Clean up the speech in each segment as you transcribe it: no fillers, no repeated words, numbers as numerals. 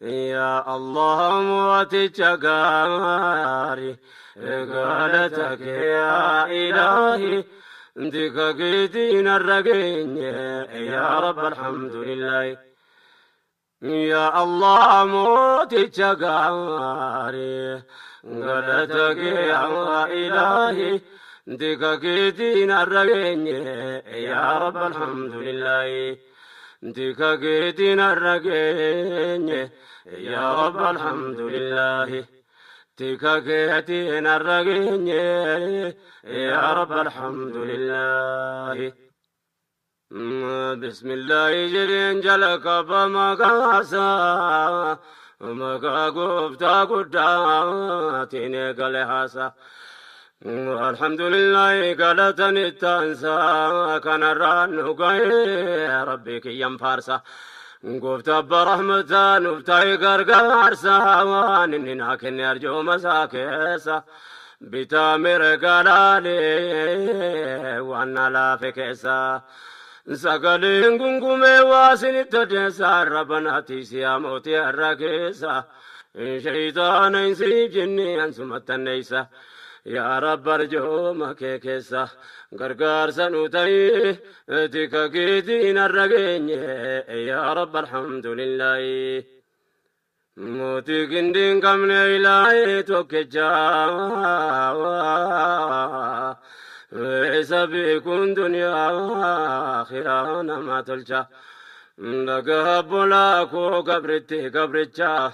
يا الله موتك غاري غلطك يا إلهي انتك قيدين الرقين يا رب الحمد لله يا الله موتك غاري غلطك يا إلهي انتك قيدين الرقين يا رب الحمد لله انتك قيدين الرقين يا رب الحمد لله تكاكيتين الرقين يا رب الحمد لله بسم الله جرين جلك بمقاسا مقا قفتا قداتين قلحاسا الحمد لله قالتني التانسا كان الرانو ربك ينفارسا قفتا برحمتا نفتاي قرقارسا وانننا كن يرجو مساكيسا بتامر قلالي وانا لا فكيسا سقلين قنقمي واسن التجسا ربنا تيسيا موتي الرقيسا شيطان انسي جني انسمت النيسا يا رب ارجو مكيكيسا غرغار سنوتاي تيكا قيدين الرقين يا رب الحمد لله موتي قندين قمنا إلهي توكجا ويسا بيكون دنيا آخرانا ما تلجا لقب لاكو قبرتشا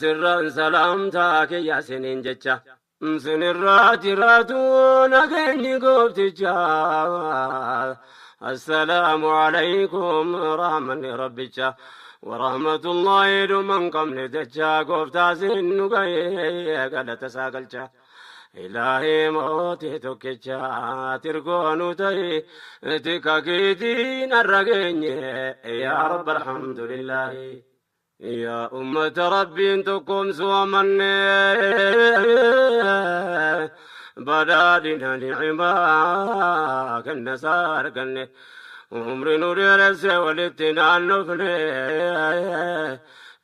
سرا سلامتاك يا سنين جتشا سنرات راتون أغني قبتجا السلام عليكم رحمن ربجا ورحمة الله من قمن دجا قبتا سنو قد تساقلجا إلهي موتي توكجا ترقونو تي تكاكيدين الرقين يا رب الحمد لله يا أمة ربي انتكم سوى من بدادنا نعما كن سار كن عمر نور رسي ولتنا النفني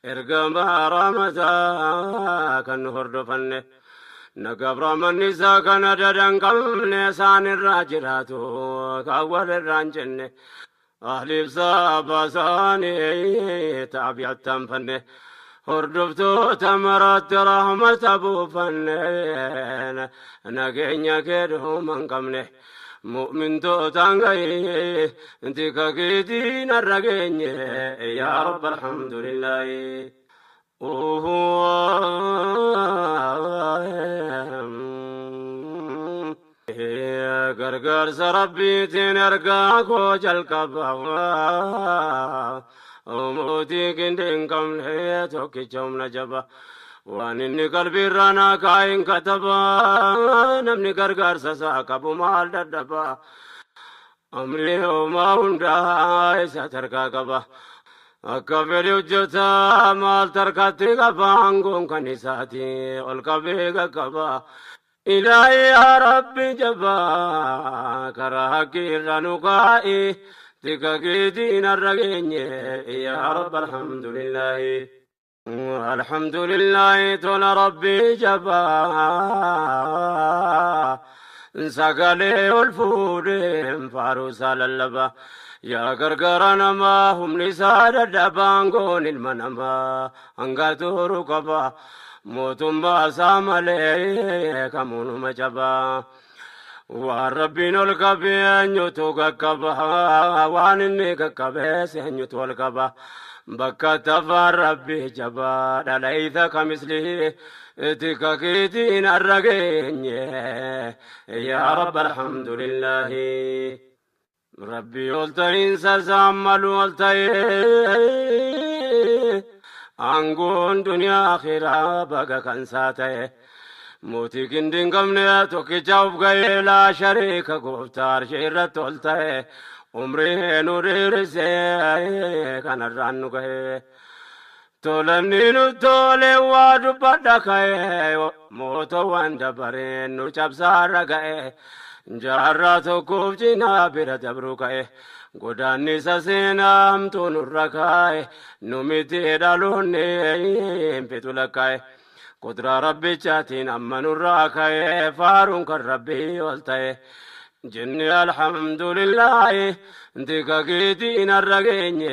ارقم رمزا كن هردفن نقبر من نسا كن ددن قم نسان الراجراتو كأول الرانجن أهلي بصابة ثاني تابع التنفن هردفتو تمرات رحمة أبو فنين نقين كده من قمنه مؤمن تو تانغي انتك كيدين الرقين يا رب الحمد لله غرغر سربي تنرقا كوجل كبا موتي كندين كم توكي جوم نجبا وانني قلبي رانا كاين كتبا نمني غرغر سسا كبو مال ددبا امري وما هندا ساتركا كبا أكبر وجوتا مال تركتي كبا انقوم كنيساتي والكبي كبا إلهي يا ربي جبا كراكي رنوكائي تكاكي دين الرقين يا رب الحمد لله الحمد لله تول ربي جبا سقالي والفورين فاروسا للبا يا غرغرانا ما هم نساد الدبانقون المنما انقاتو ركبا موتم باسامالي كمون مجبا والربين الكبين يتوككبا وانني ككبس يتولكبا بكتف ربي جبا ليث كمثله تككيتين الرقين يا رب الحمد لله ربي قلتين سزامل قلتين أنقون دنيا آخرة بقى كنساته موتي كندين قمنا توكي جاوب غير لا شريك قفتار شيرة تولته عمري نوري رسي كان الرانو كه تولني نتولي وادو بدكه موتو واندبرين نو چبسار رگه جارة تو کوفجنا بير دبرو كه godani sasinam tunurrakai numiti dalunni pitulakai qudra rabbi chatin ammanurrakai farun kan rabbi oltai جني الحمد لله انتك قيدين الرقيني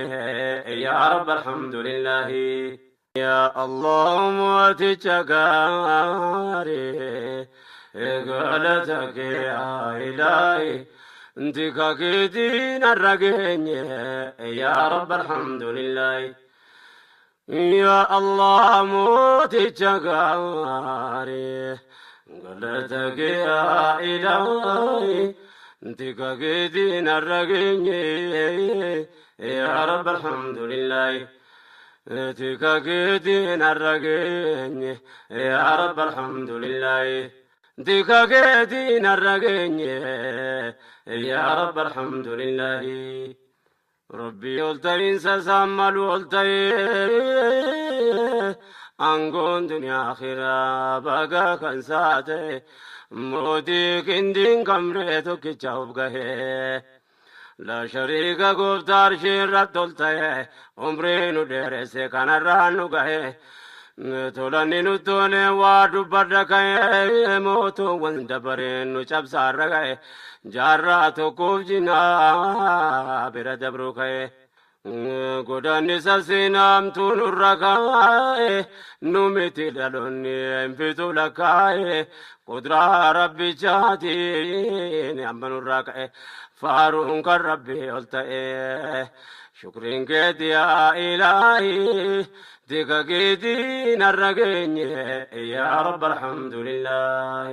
يا رب الحمد لله يا الله موتي قالتك يا إلهي انتك قيدين الرقيني يا رب الحمد لله يا الله موتي قالتك يا إلهي انتك قيدين الرقيني يا رب الحمد لله انتك قيدين الرقيني يا رب الحمد لله انتك قيدين الرقيني يا رب الحمد لله ربي قلتين سسمل قلتين أنقون دنيا آخرة بقى كنساتي موتي كندين كمريتو كيشاوب قهي لا شريك قفتار شيرات تلتاي عمرين ودرسي كان الرانو قهي تولاني نتوني وادو بردكاي موتو وندبرين نشاب سارقاي جاراتو كوفجنا بردبروكاي godani sasinam tunurrakai numiti dalonni empitulakai qudra rabbi chatin ammanurrakai farun kan rabbi oltae shukrin keti ya ilahi tika keti narragenye ya rabb alhamdulillah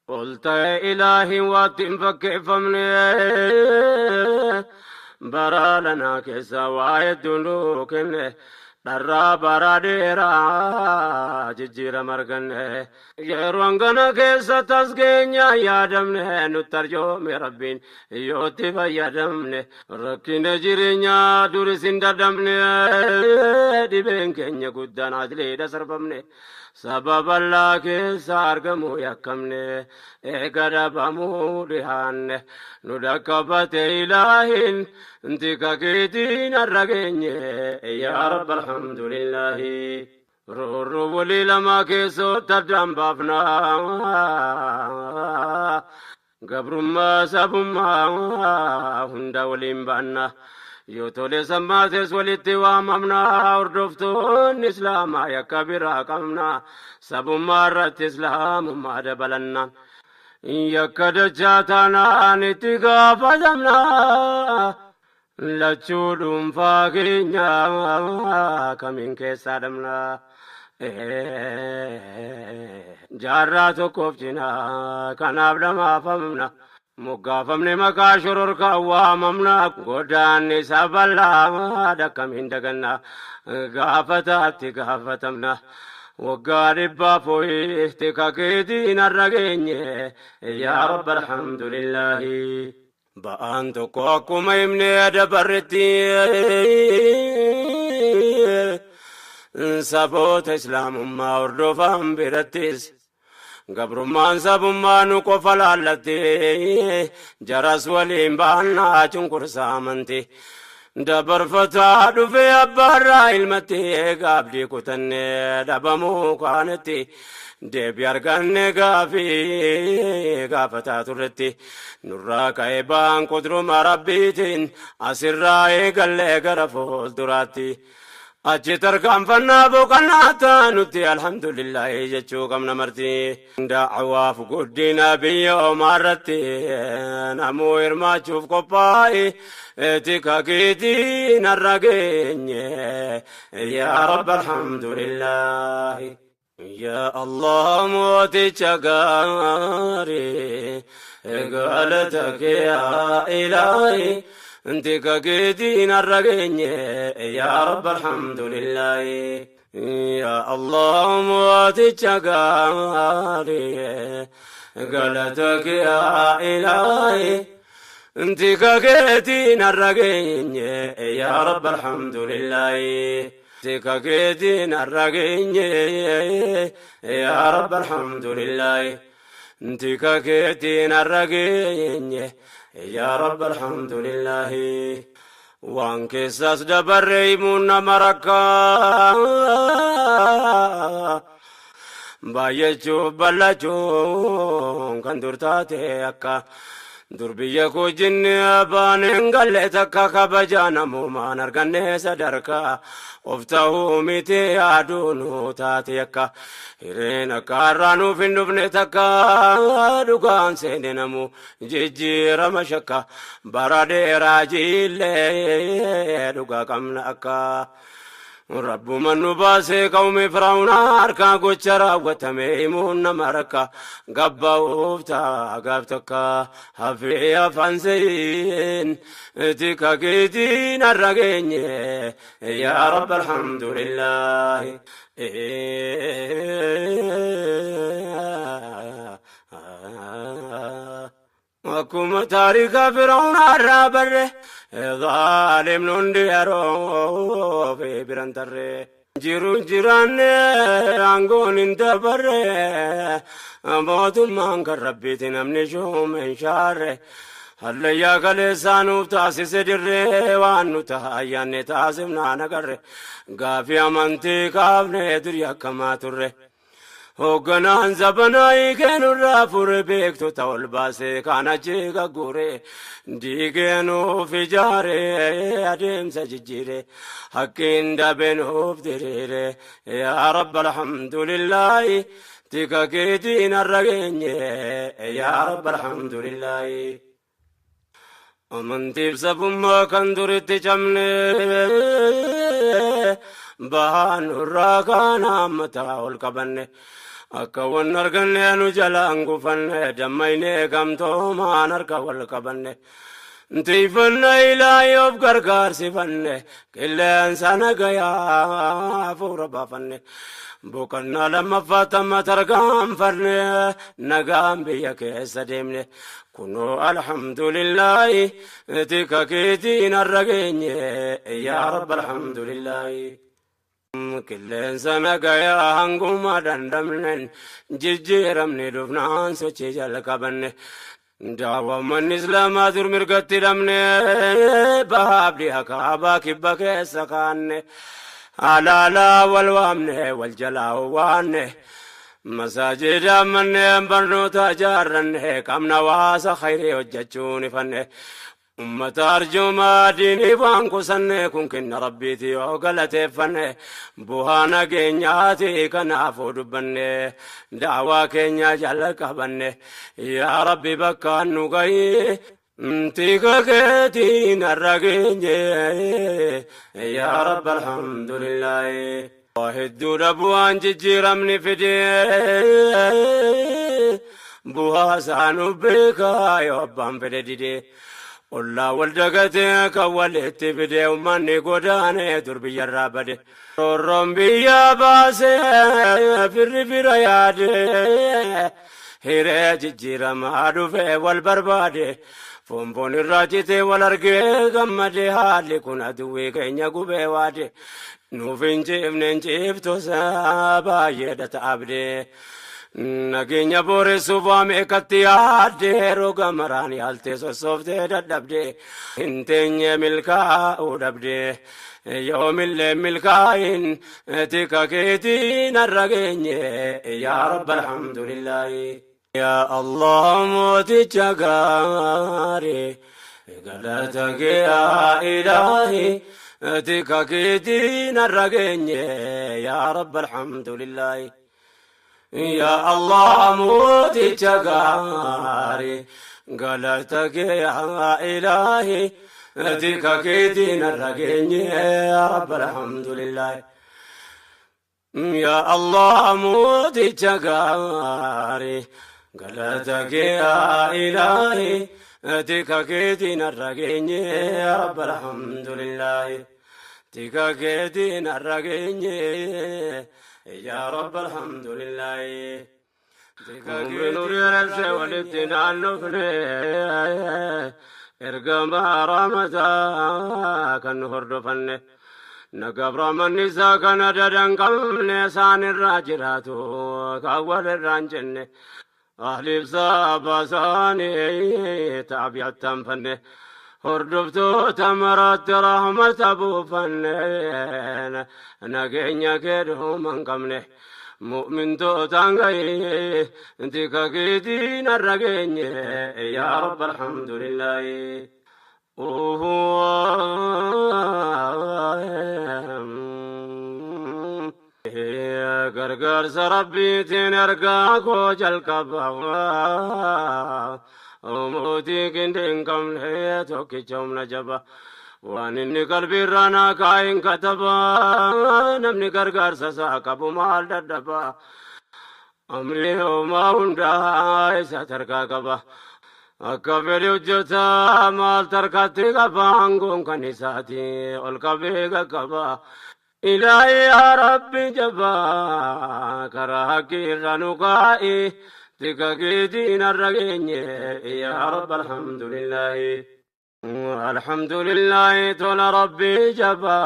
قلت يا إلهي واتم فكيفمني برا لنا كسا وايد دلوكني درا برا ديرا ججيرا مرغني يروانغنا كسا تسكينيا يادمني نترجو مربين يوتي فيادمني ركين جيرينيا دورسين دادمني ديبين كينيا قدان عدلي دسربمني سبب الله كيسا أرقمو يكمني إقربامو ديهاني ندكبت إلهين انتك كيدين الرقيني يا رب الحمد لله رورو ولي لما كيسو تدام بافنا قبر ما سب ما هندا وليم بانا يوتولي سماتس ولتي واممنا وردفتون إسلام يا كبير قمنا سب مرت إسلام ما دبلنا يا كدجاتنا نتيجا فجمنا لا تشودم فاقينيا كمين كسادمنا جاراتو كوفجنا كان أبدا فمنا مقافمني مكاشرور كواممنا قداني سبلا دكمين دقنا قافتاتي قافتمنا وقاربا فوي احتكاكيدين الرقيني يا رب الحمد لله بأنتو كوكو ميمني دبرتي سبوت إسلام ما وردوفان برتيس قبرمان سبمان قفلالتي جرس ولين بانا چنكر سامنتي دبر فتاد في أبارا علمتي قابلي كتني دبمو كانتي دبي أرغني قافتا ترتي نراك إبان قدر مربيتين أسراء قلي قرفو الدراتي أجتر كم فنا بوكناتا نتي الحمد لله يجتشو كم نمرتي دعوا فقدنا بيوم مرتي نمو إرما تشوف قباي اتكا كيتين الرقيني يا رب الحمد لله يا الله موتي شقاري قالتك يا إلهي انتك قيدين الرقيني يا رب الحمد لله يا الله موتي شقاري قالتك يا إلهي انتك قيدين الرقيني يا رب الحمد لله tika keetiin har'a geenye yaa rabbi alhamdulillahi tika keetiin har'a geenye yaa rabbi alhamdulillahi waan keessas dabarre himuun nama rakkaa baay'achuuf bal'achuun kan dur taate akka dur biyya koo jinni abbaan galle takka kabajaa namumaan arganne sadarkaa of ta'uu miti yaaduunu taate akka hireen akka har'aa nuuf hin dhufne takka dhugaan seene namu jijjiirama shakka bara dheeraa jiillee dhugaa qabna akka Rabbuma nu baasee qawmi Firaa'uunaa harkaa gocha raawwatame himuun nama rakka gabba'uuf ta'a gaaf takka hafee afaan seeyin tika keetiin har'a geenye yaa rabbi alhamdulillahi akkuma taarika Firaa'uunaa irraa barre ظالم ننديرو في برانتره جيرو جيرانه عنقون انتبره موت مان كربيت نمني شو من شاره هل يا كلسانو تاسس دره وانو تهايان تاسمنا نقره غافي امانتي كافنه دريا كما تره Hogganaan zabanaa keenurraa fure beektu ta'ol baasee kan achi gagguure diigeenuuf ijaare adeemsa jijjiire hakkiin dabeenuuf diriire yaa rabbi alhamdulillahi tika keetiin har'a geenye yaa rabbi alhamdulillahi amantiif sabummaa kan duritti cabne bahanurraa kan ammataa ol qabanne akka wan arganne nu jalaan gufanne dammayne gamtoomaan harka wal qabanne tiifanne ilaahi of gargaarsifanne qilleensa nagayaa hafuura baafanne boqonnaa lammaffaa tamma tarkaanfanne nagaan biyya keessa deemne kunoo alhamdulillahi tika keetiin har'a geenye yaa rabbi alhamdulillahi qilleensa nagayaa hanguma dandamnen jijjiiramne dhufnaan sochii jalqabanne daawwamman islaamaa dur mirgatti hidhamne bahaabdi akaabaa kibba keessa kaanne alaalaa wal waamne wal jalaa waanne masaajida manneen barnoota ijaarranne qabna waasa khayrii hojjechuun ifanne ummata arjoomaa diinii waan qusanne kun kenna rabbiiti yoo galateeffanne bu'aa nageenyaati kanaafuu dubbanne daawaa keenya jalqabanne yaa rabbi bakkaan nu gahi tika keetiin har'a geenye yaa rabbi alhamdulillahi hedduudha bu'aan jijjiiramni fide bu'aa isaanuu beekaa yoo abbaan fedhe dide ollaa wal dagatee kan walitti fide ummanni godaane dur biyyarraa bade roorroon biyya baasee firri fira yaade hiree jijjiiramaa dhufe wal barbaade fonfoon irraa cite wal argee gammade haalli kun aduwwii keenya gubee waade nuuf hin ciifne hin ciiftosa baay'eedha ta'abde nageenya booressuuf waame ekkatti yaadde roga maraan yaaltee sossooftee dadhabde hin teenye milkaa'uu dhabde yoomillee milkaa'in tika keetiin har'a geenye yaa rabbi alhamdulillahi yaa allah mooticha gaarii galata kee yaa ilaahi tika keetiin har'a geenye yaa rabbi alhamdulillahi يا الله موتي جغاري قالتك يا إلهي ذيك كيدين الرقيني يا رب الحمد لله يا الله موتي جغاري قالتك يا إلهي ذيك كيدين الرقيني يا رب الحمد لله ذيك كيدين الرقيني يا رب الحمد لله نور نفسي ولدتنا النفني ارقم رمتا كالنهر دفني نقبر من نساء كنددن قمن سان الراجرات كأول الرانجن أهل بصاب ساني تابع التنفن هردفتو تمرت رحمة أبو فنن نقين كده من قمنه مؤمن تو تانغي انتي كاكيدين الرقين يا رب الحمد لله غرغر سربي تين ارقاكو جلقبا موتي كندين كم ليتو كيشوم نجبا وان اني قلبي رانا كاين كتبا نمني غرغر سساكبو مال ددبا امري وما هندا ايسا تركا كبا أكبر يوجتا مال تركتي كبانغون كنيساتي والكبيغا كبا إلهي يا ربي جبا كراكي رنوكائي تكاكي دين الرقين يا رب الحمد لله الحمد لله تول ربي جبا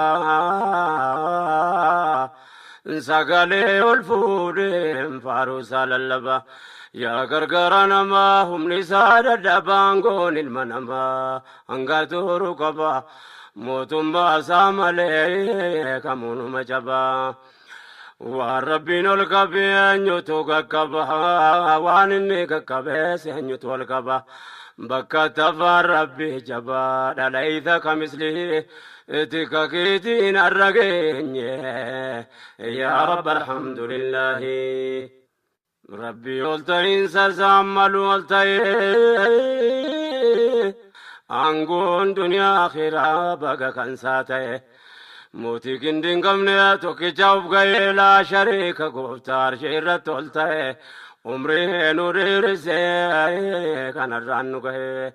سقالي والفود فاروسا للبا يا غرغرانا ما هم لسادة دبانغون المنما انغاتو ركبا موتم باسام عليك كمون مجبا والربين الكبي نيوتو كبا وانني كبي سنيوتو الكبا بكا تفا ربي جبا دليث كمثله اتكاكيتين الرقين يا رب الحمد لله ربي قلتين سزامل قلتين أنقون دنيا آخرة بقى كنساتي موتي كندين قمني توكي جاوب غي لا شريك قفتار شيرت قلتين عمري نوري رسي كان الرانو غي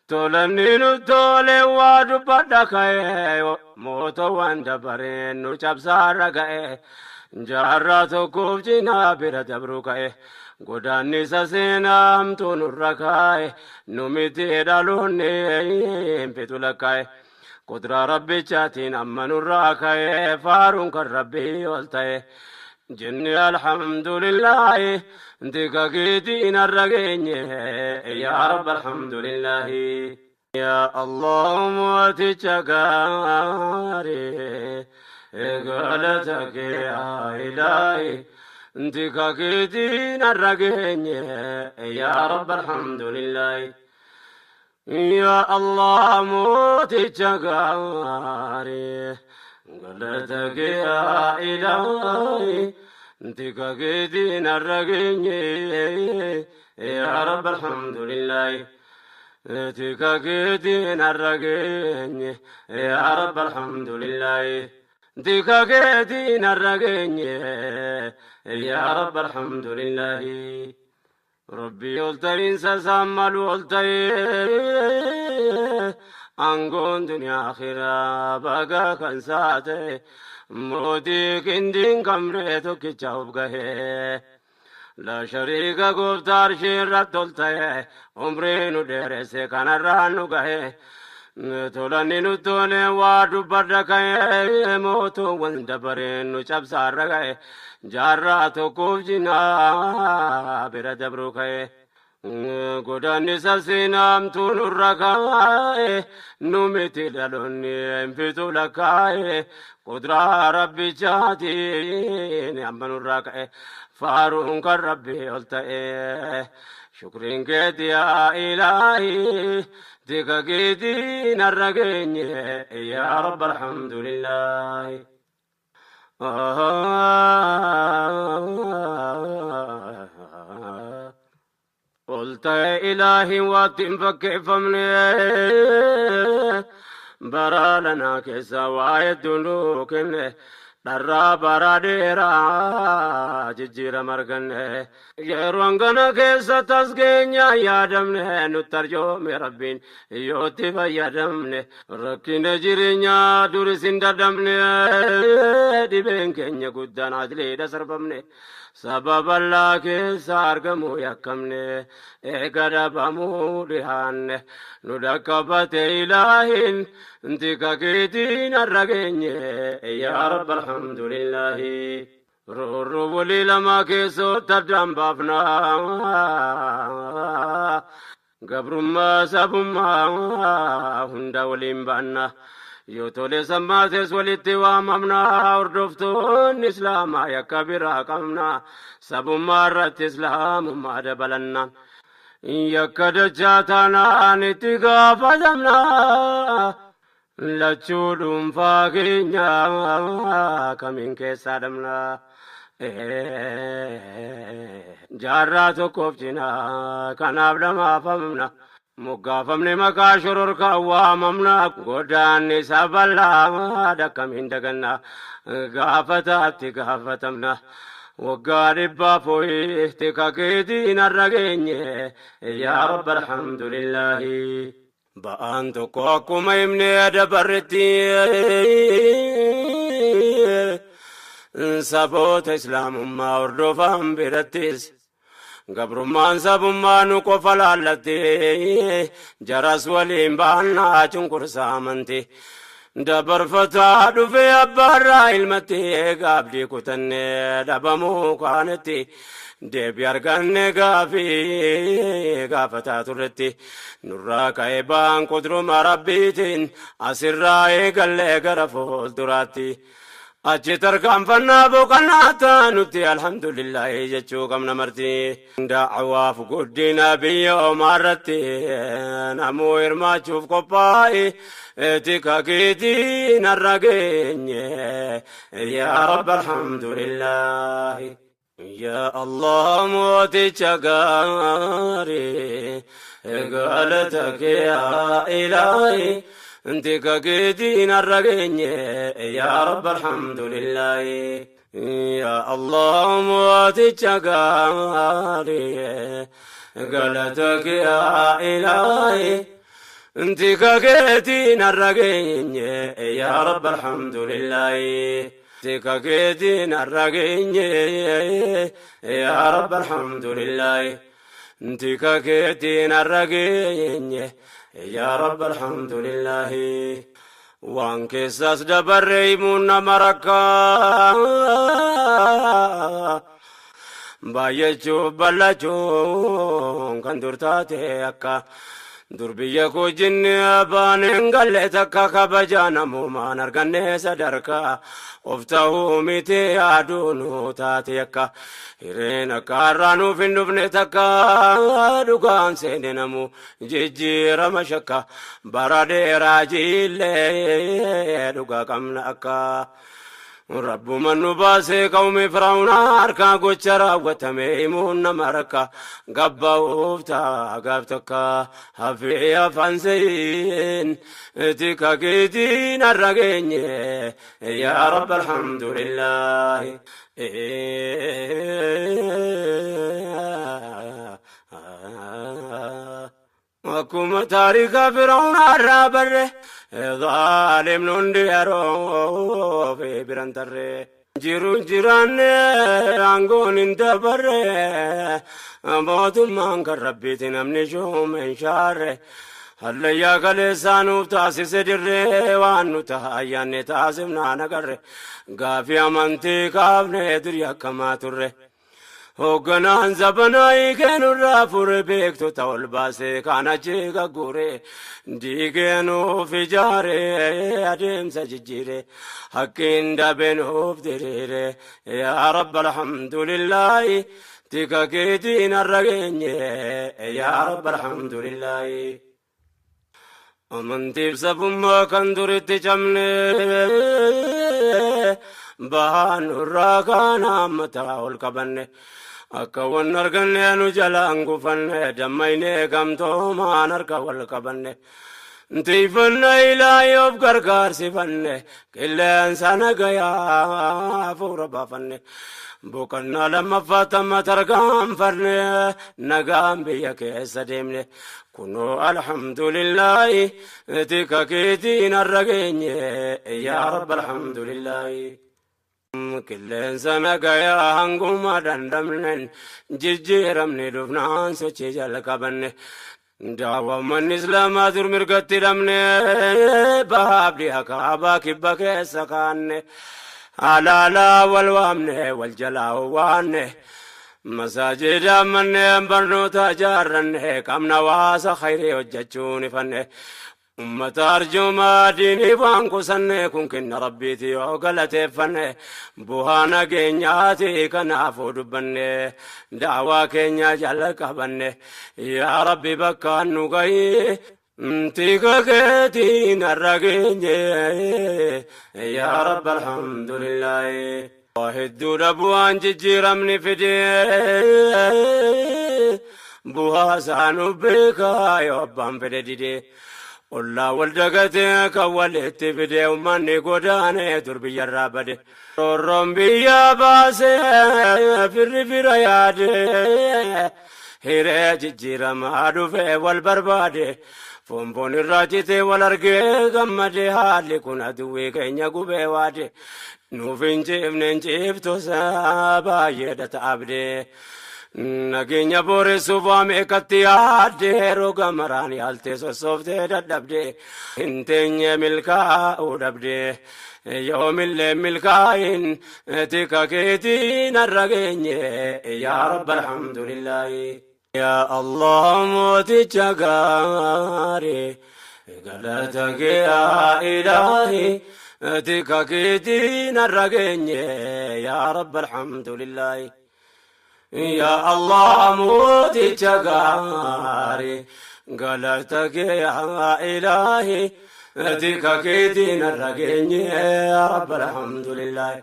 تولني نتولي وادو بدكي موتو واندبرين نوچاب سارا غي جارا توكوف جنا بيرا دبروكاي غوداني سسينام تونركاي نوميتي دالوني بيتولكاي قدرة ربي چاتين امنوراكاي فارون كربي ولتاي جني الحمد لله انتكا كيتين الرقين يا رب الحمد لله يا الله موتي قالتك يا إلهي انتكا كيتين الرقين يا رب الحمد لله يا الله موتي تشقاري قالتك يا إلهي انتكا كيتين الرقين يا رب الحمد لله انتكا كيتين الرقين يا رب الحمد لله ديكا كيدين الرقين يا رب الحمد لله ربي قلتين سسامل قلتين أنقون دنيا آخرة بقى كنساتي موتي كندين كمريتو كيشاوب قهي لا شريك قفتار شيرت قلتين عمرين ديرسي كان الرانو قهي تولاني نتولي وادو بدكاي موتو وندبرين نوچاب سارغاي جاراتو كوفجنا بيرا دبروكاي غوداني سسينام تونركاي نوميتي دالوني انفتو لكاي قدرة ربي جاتي نعمنوراكاي فارون كربي قلتاي شكرين كيت يا إلهي ديكا كيدين الرقين يا رب الحمد لله قلت يا إلهي واتم فكيف مني برا لنا كسا وايد دلوك dharraa bara dheeraa jijjiira marganne yeroon gana keessa tasgeenya yaadamne nutti arjoome rabbiin yootti fayyadamne rakkina jireenyaa duris hin dadhabne dhibeen keenya guddaan ajleedha sarbamne sababallaa keessa argamuu yakkamne eega dhabamuu dhihaanne nu dhaqqabate ilaahin intika keetiin har'a geenye yaa rabbi alhamdulillahi rurru walii lama keessootti addaan baafnaa gabrummaa sabummaa hunda waliin baanna yoo tole sammaates walitti waamamna hordoftoonni islaamaa yakka biraa qabna sabummaa irratti islaamummaa dabalanna yakka dachaa taanaan itti gaafatamna lachuu dhuunfaa keenya kamiin keessaa dhabna jaarraa tokkoof cinaa kanaaf dhamaafamna moggaafamne maqaa shororkaa waamamna godaanni saballaa dakkamiin daganna gaafataatti gaafatamna waggaa dhibbaa fooyyifti kakeetiin har'a geenye yaa rabbi alhamdulillahi ba'aan tokko akkuma himne dabarretti saboota islaamummaa hordofan birattis gabrummaan sabummaa nu qofa laallatti jaras waliin baannaa cunqursaa amanti dabarfataa dhufe abbaarraa ilmatti gaabdii kutanne dhabamuu kaanetti deebi arganne gaafataa turretti nurraa ka'e baan qudruma rabbiitiin asirraa eegallee gara fuulduraatti achi tarkaanfannaa boqonnaa taanutti alhamdulillahi jechuu qabna marti da'awaaf guddina biyya omaarratti namuu hirmaachuuf qophaa'e etika keetiin har'a geenye yaa rabbi alhamdulillahi yaa allah mooticha gaarii galata kee yaa ilaahi انتك كيتين الرقيني يا رب الحمد لله يا الله مواتيك قاري قلتك يا إلهي انتك كيتين الرقيني يا رب الحمد لله انتك كيتين الرقيني يا رب الحمد لله انتك كيتين الرقيني يا رب الحمد لله وانك ساس دبريمون مركا بايجو بلجو كان درتاتي اكا دربيا كو جن ابان انقلتك كبجانا موما نرغني صدركا افتاو ميتي ادونو تاتيكا هيرين كارانو فينوفنتك دوغان سينمو جيجي رمشكا برادي راجيل دوغا كمناكا رب من باسي قوم فرعون أركا قوشرا وتميمون مركا قبا وفتا قبتكا هفيا فانسين اتكا كيدين الرقين يا رب الحمد لله وكما تاريخ فرعون الرابر ظالم ننديرو في برانتري جيرو جيران عنقون انتبر موت المانك ربيت نمني شو من شار هل يا كلسانو تاسس دري وانو تهاياني تاسمنا نقر غافي امانتي كافني دريا كما تره hoogganaan zabanaa keenurraa fure beektu ta'ul baasee kan achi gaggure diigeenuuf ijaare adeemsa jijjiire hakkiin dabeenuuf diriire yaa rabbi alhamdulillahi tika keetiin har'a geenye yaa rabbi alhamdulillahi amantiif sabummaa kan duritti cabne baanurraa kan hammataa ol qabanne akka wan arganne nu jalaan gufanne dammayne gamtoomaan harka wal qabanne Tiifanna ilaahi of gargaarsifanne qilleensa nagayaa fuura baafanne boqonnaa lammaffaa tamma tarkaanfanne nagaan biyya keessa deemne kunoo alhamdulillaahi tika keetiin har'a geenye yaa rabbi alhamdulillaahi. Qilleensa nagayaa hanguma dandamnen jijjiiramne dhufnaan sochii jalqabanne daawwamman islaamaa dur mirgatti hidhamne baabdi akaabaa kibba keessa kaanne alaalaa wal waamne wal jalaa waanne masaajida manneen barnoota ijaarranne qabna waasa khayrii hojjechuun ifanne ummata arjumaa diinii waan qusanne kun kenna rabbiiti yoo galateeffanne bu'aa nageenyaati kanaafuu dubbanne daawaa keenya jalqabanne yaa rabbi bakkaan nu gahi tika keetiin har'a geenye yaa rabbi alhamdulillaahi. Hedduudha bu'aan jijjiiramni fide bu'aa isaanu beekaa yoo abbaan fedhe dide ollaa wal dagatee kan walitti fide ummanni godaane dur biyyarraa bade roorroon biyya baasee firri fira yaade hiree jijjiiramaa dhufe wal barbaade fonfoon irraa cite wal argee gammade haalli kun aduwwii keenya gubee waade nuuf hin ciifne hin ciiftosaa baay'eedha ta'abde nageenya booressuuf waame ekkatti yaadde roga maraan yaaltee sossooftee dadhabde hin teenye milkaa'uu dhabde yoomillee milkaa'in tika keetiin har'a geenye yaa rabbi alhamdulillaahi. yaa allah mooticha gaarii galata kee yaa ilaahi tika keetiin har'a geenye yaa rabbi alhamdulillaahi. yaa allah mooticha gaarii galata kee yaa ilaahi tika keetiin har'a geenye yaa rabbi alhamdulillaahi.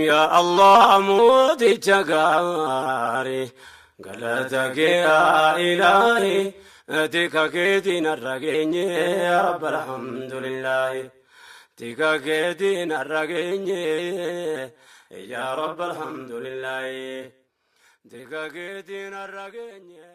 yaa allah mooticha gaarii galata kee yaa ilaahi tika keetiin har'a geenye yaa rabbi alhamdulillaahi. tika keetiin har'a geenye yaa rabbi alhamdulillaahi. tika keetiin har'a geenye